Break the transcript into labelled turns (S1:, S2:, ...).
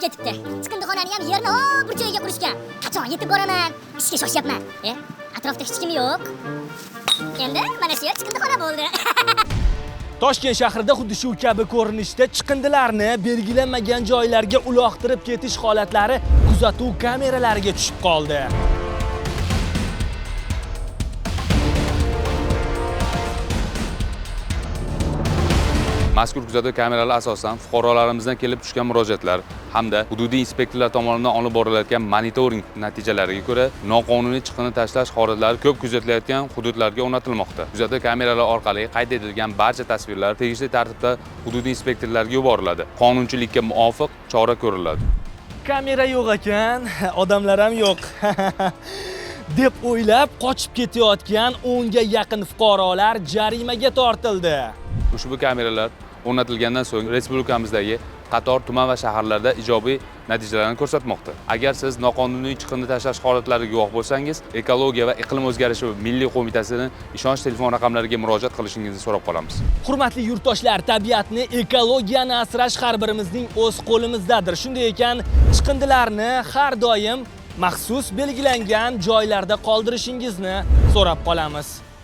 S1: ketibdi. Chiqindixonani ham yerni bir joyiga qurishgan. Qachon yetib boraman? Ishga shoshyapman. Atrofda hech kim yo'q. Endi mana shu yer chiqindixona bo'ldi.
S2: Toshkent shahrida xuddi shu kabi ko'rinishda chiqindilarni belgilanmagan joylarga uloqtirib ketish holatlari kuzatuv kameralariga tushib qoldi.
S3: Mazkur kuzatuv kameralari asosan fuqarolarimizdan kelib tushgan murojaatlar hamda hududiy inspektorlar tomonidan olib borilayotgan monitoring natijalariga ko'ra noqonuniy chiqindi tashlash holatlari ko'p kuzatilayotgan hududlarga o'rnatilmoqda. Kuzatuv kameralari orqali qayd etilgan barcha tasvirlar tegishli tartibda hududiy inspektorlarga yuboriladi. Qonunchilikka muvofiq chora ko'riladi.
S2: Kamera yo'q ekan, odamlar ham yo'q. deb o'ylab qochib ketayotgan 10 ga yaqin fuqarolar jarimaga tortildi.
S3: Ushbu kameralar o'rnatilgandan so'ng respublikamizdagi qator tuman va shaharlarda ijobiy natijalarni ko'rsatmoqda. Agar siz noqonuniy chiqindi tashlash holatlariga guvoh bo'lsangiz, Ekologiya va iqlim o'zgarishi milliy qo'mitasining ishonch telefon raqamlariga murojaat qilishingizni so'rab qolamiz.
S2: Hurmatli yurtdoshlar, tabiatni, ekologiyani asrash har birimizning o'z qo'limizdadir. Shunday ekan, chiqindilarni har doim maxsus belgilangan joylarda qoldirishingizni so'rab qolamiz.